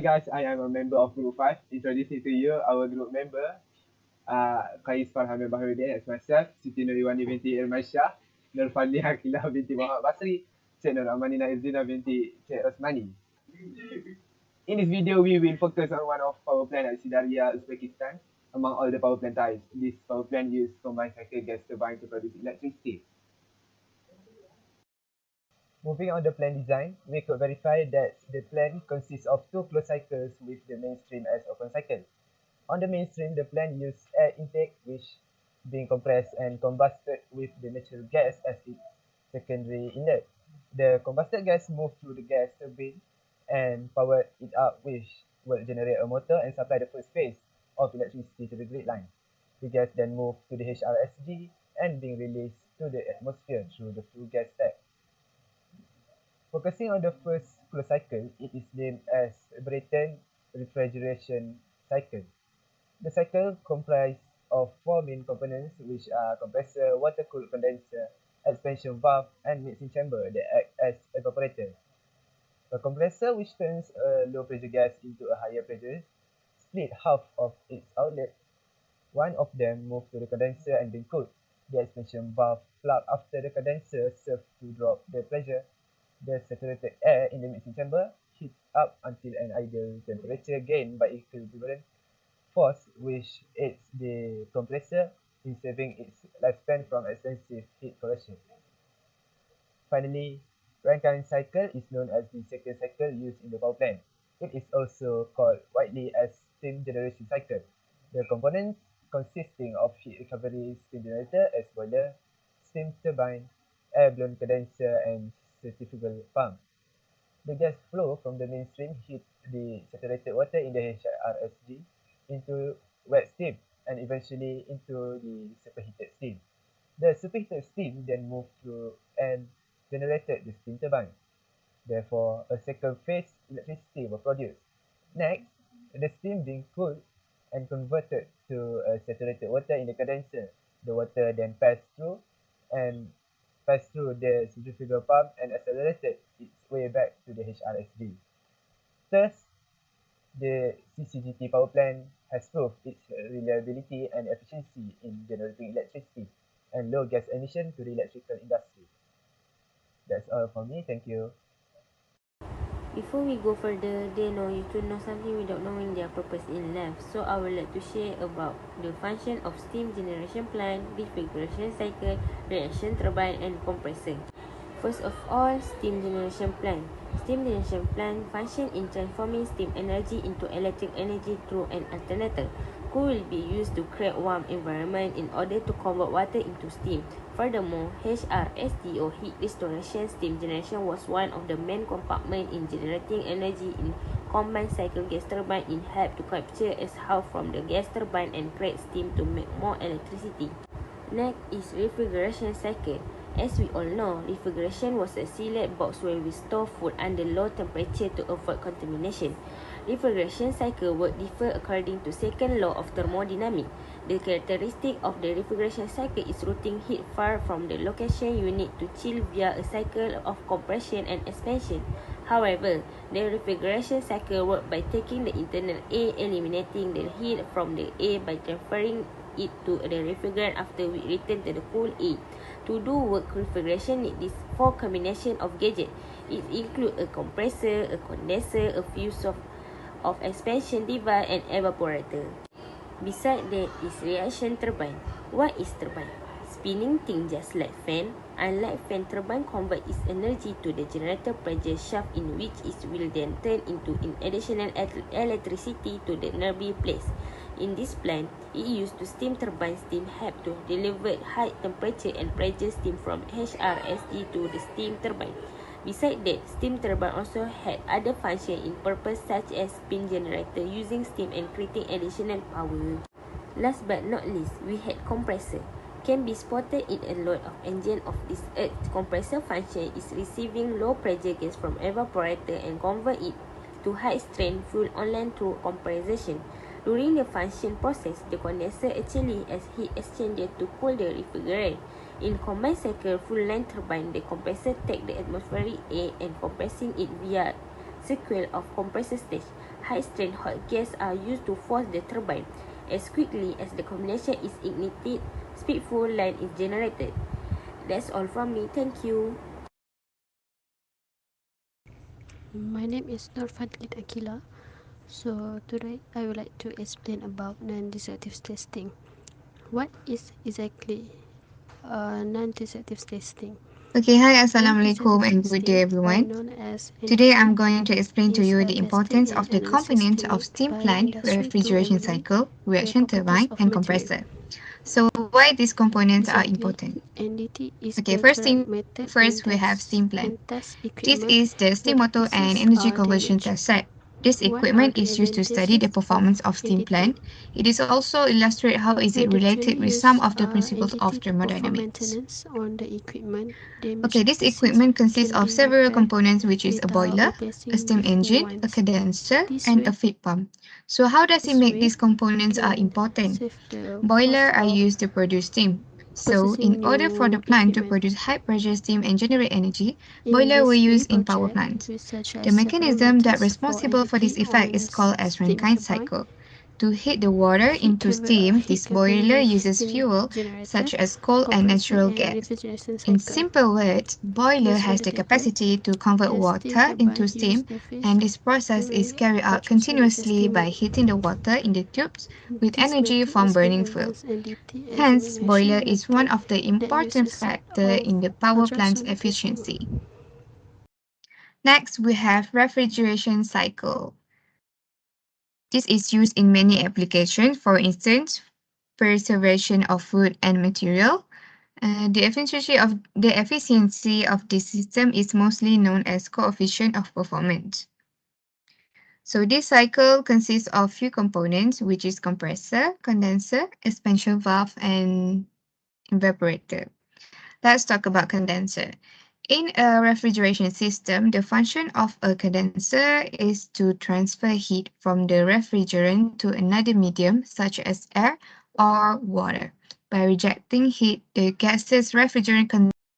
guys, I am a member of Group 5. Introducing to you our group member, Qais Farhan Baharudin as myself, Siti Nuriwani binti Irmasyah, Nurfadli Hakilah binti Muhammad Basri, Cik Nur Amanina Izzina binti Cik Rosmani. In this video, we will focus on one of power plant at Sidaria, Uzbekistan. Among all the power plant types, this power plant uses combined cycle gas turbine to produce electricity. Moving on the plant design, we could verify that the plant consists of two closed cycles with the mainstream as open cycle. On the mainstream, the plant uses air intake which being compressed and combusted with the natural gas as its secondary inlet. The combusted gas moves through the gas turbine and power it up, which will generate a motor and supply the first phase of electricity to the grid line. The gas then moves to the HRSG and being released to the atmosphere through the flue gas stack. Focusing on the first closed cycle, it is named as Brayton refrigeration cycle. The cycle comprises of four main components, which are compressor, water-cooled condenser, expansion valve, and mixing chamber that act as evaporator. A compressor, which turns a low-pressure gas into a higher pressure, split half of its outlet. One of them moves to the condenser and being cooled. The expansion valve plug after the condenser serves to drop the pressure. The saturated air in the mixing chamber heats up until an ideal temperature gained by equilibrium force, which aids the compressor in saving its lifespan from extensive heat corrosion. Finally, Rankine cycle is known as the second cycle used in the power plant. It is also called widely as steam generation cycle. The components consisting of heat recovery steam generator as boiler, steam turbine, air-blown condenser, and centrifugal pump. The gas flow from the mainstream hits the saturated water in the HRSG into wet steam and eventually into the superheated steam. The superheated steam then moves through and generated the steam turbine. Therefore, a second phase electricity was produced. Next, the steam being cooled and converted to a saturated water in the condenser. The water then passed through the centrifugal pump and accelerated its way back to the HRSG. Thus, the CCGT power plant has proved its reliability and efficiency in generating electricity and low gas emission to the electrical industry. That's all from me. Thank you. Before we go further, they know you to know something without knowing their purpose in life. So I would like to share about the function of steam generation plant, refrigeration cycle, reaction turbine, and compressor. First of all, steam generation plant. Steam generation plant function in transforming steam energy into electric energy through an alternator. Cool will be used to create warm environment in order to convert water into steam. Furthermore, HRSG or heat restoration steam generation was one of the main compartments in generating energy in combined cycle gas turbine. It helped to capture as half from the gas turbine and create steam to make more electricity. Next is refrigeration cycle. As we all know, refrigeration was a sealed box where we store food under low temperature to avoid contamination. Refrigeration cycle work differ according to second law of thermodynamics. The characteristic of the refrigeration cycle is routing heat far from the location you need to chill via a cycle of compression and expansion. However, the refrigeration cycle works by taking the internal A, eliminating the heat from the A by transferring it to the refrigerant after we return to the cool A. To do work, refrigeration needs these four combination of gadgets. It includes a compressor, a condenser, a fuse of expansion device, and evaporator. Beside that is reaction turbine. What is turbine? Spinning thing just like fan. Unlike fan, turbine convert its energy to the generator pressure shaft in which it will then turn into additional electricity to the nearby place. In this plant, it used to steam turbine steam help to deliver high temperature and pressure steam from HRSG to the steam turbine. Besides that, steam turbine also had other functions in purpose such as spin generator using steam and creating additional power. Last but not least, we had compressor. Can be spotted in a lot of engine of this earth. Compressor function is receiving low pressure gas from evaporator and convert it to high strength fuel online through compression. During the function process, the condenser actually as heat exchanger to cool the refrigerant. In combined cycle full line turbine, the compressor takes the atmospheric air and compressing it via sequence of compressor stage. high-strength hot gas are used to force the turbine. As quickly as the combination is ignited, speedful line is generated. That's all from me. Thank you. My name is Nurfadlin Akila. So today I would like to explain about non-destructive testing. What is exactly non-destructive testing? Okay, hi, Assalamualaikum Non-destructive and good day testing, or everyone. known as Today NDT, I'm going to explain to is you a the testing importance and of the analysis components of technique steam by plant, industry to refrigeration evaluate cycle, the reaction properties turbine, of and material. compressor. So why these components are Basically, important? NDT is Okay, the first correct thing method first, we have steam plant. and test This equipment is the where steam the motor and pieces energy are conversion damaged. test set. This What are equipment the is used to study the advantages of performance of steam NDT? plant. It is also illustrate how is it related Mandatory with some use of the principles of NDT to perform thermodynamics. maintenance on the equipment. Okay, Damaged this pieces equipment consists can of be several repaired components, which is a without boiler, a replacing steam with new engine, a ones. condenser, This and a way, feed pump. So how does it this make these way components are can important? save the Boiler cost are of used to produce steam. So in purchasing order for the new plant to equipment. produce high pressure steam and generate energy, In boiler were this mini used in power project, plants. we The suggest several mechanism that methods for responsible for this NDT effect is on called as steam Rankine turbine. cycle. To heat the water into steam, Heat this boiler converter uses steam fuel generator, such as coal and compressor, natural and gas. refrigeration In cycle. simple words, boiler Based on has the the table, capacity to convert the steam water into turbine uses steam, the phase and this process is carried out adjustment continuously estimate. by heating the water in the tubes with This energy method from is an burning fuel. advanced NDT Hence, boiler examination is one method of the that important uses set factor of in the power plant's ultrasonic testing. efficiency. Next, we have refrigeration cycle. This is used in many applications, for instance, preservation of food and material. The efficiency of this system is mostly known as coefficient of performance. So this cycle consists of few components, which is compressor, condenser, expansion valve, and evaporator. Let's talk about condenser. In a refrigeration system, the function of a condenser is to transfer heat from the refrigerant to another medium, such as air or water. By rejecting heat, the gaseous refrigerant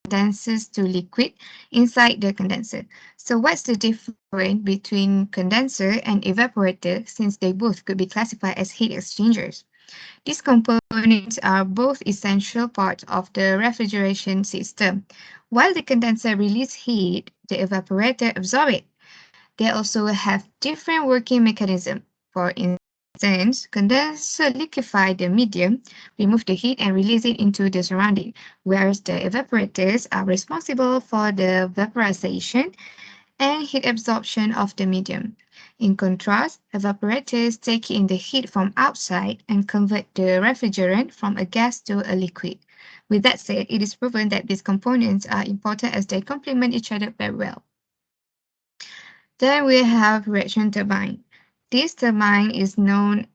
condenses to liquid inside the condenser. So what's the difference between condenser and evaporator, since they both could be classified as heat exchangers? These components are both essential parts of the refrigeration system. While the condenser releases heat, the evaporator absorbs it. They also have different working mechanisms. For instance, condenser liquefy the medium, remove the heat and release it into the surrounding, whereas the evaporators are responsible for the vaporization and heat absorption of the medium. In contrast, evaporators take in the heat from outside and convert the refrigerant from a gas to a liquid. With that said, it is proven that these components are important as they complement each other very well. Then we have reaction turbine. This turbine is known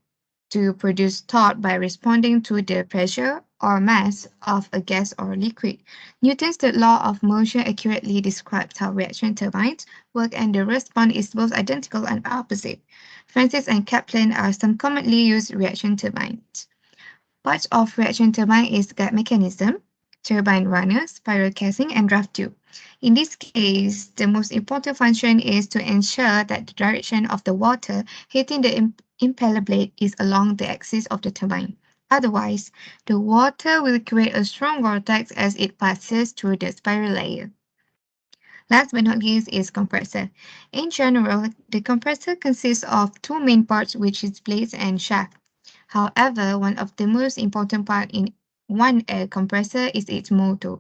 to produce torque by responding to the pressure or mass of a gas or liquid. Newton's third law of motion accurately describes how reaction turbines work, and the response is both identical and opposite. Francis and Kaplan are some commonly used reaction turbines. Parts of reaction turbine is guide mechanism, turbine runner, spiral casing, and draft tube. In this case, the most important function is to ensure that the direction of the water hitting the impeller blade is along the axis of the turbine. Otherwise, the water will create a strong vortex as it passes through the spiral layer. Last but not least is compressor. In general, the compressor consists of two main parts, which is blades and shaft. However, one of the most important part in one air compressor is its motor.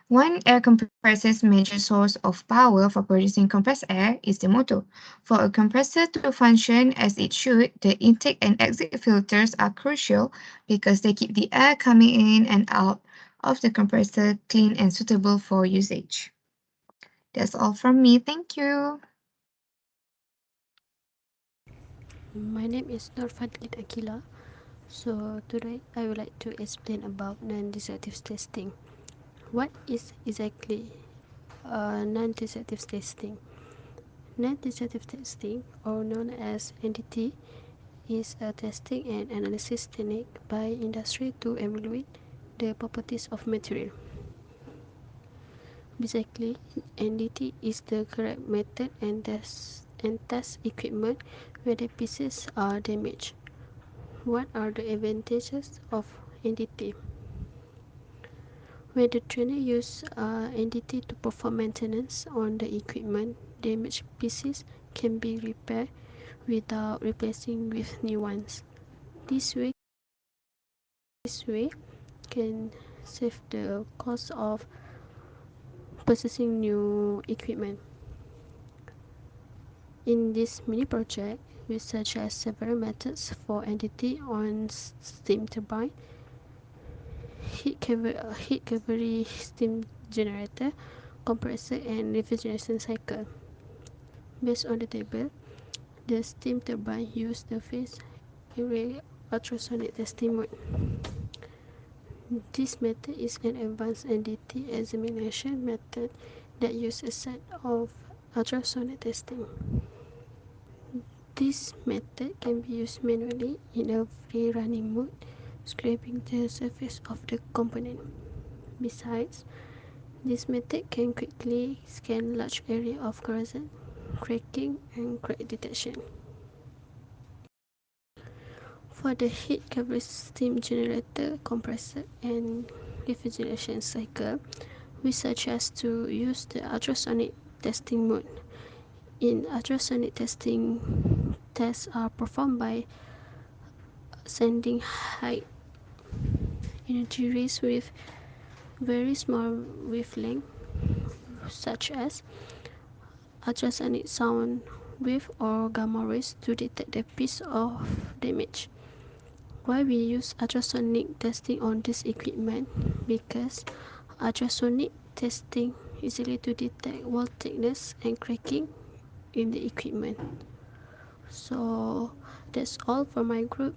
One air compressor's major source of power for producing compressed air is the motor. For a compressor to function as it should, the intake and exit filters are crucial because they keep the air coming in and out of the compressor clean and suitable for usage. That's all from me. Thank you. My name is Nurfadlin Akila. So today I would like to explain about non-destructive testing. What is exactly non-destructive testing? Non-destructive testing, or known as NDT, is a testing and analysis technique by industry to evaluate the properties of material. Basically, NDT is the correct method and test equipment where the pieces are damaged. What are the advantages of NDT? When the trainer uses NDT to perform maintenance on the equipment, damaged pieces can be repaired without replacing with new ones. This way can save the cost of purchasing new equipment. In this mini project, we suggest several methods for NDT on steam turbine, heat recovery steam generator, compressor, and refrigeration cycle. Based on the table, the steam turbine uses the phase array ultrasonic testing mode. This method is an advanced NDT examination method that uses a set of ultrasonic testing. This method can be used manually in a free running mode, scraping the surface of the component. Besides, this method can quickly scan large area of corrosion, cracking, and crack detection. For the heat recovery steam generator, compressor, and refrigeration cycle, we suggest to use the ultrasonic testing mode. In ultrasonic testing, tests are performed by sending high energy rays with very small wavelength, such as ultrasonic sound wave or gamma rays, to detect the piece of damage. Why we use ultrasonic testing on this equipment? Because ultrasonic testing easily to detect wall thickness and cracking in the equipment. So that's all for my group.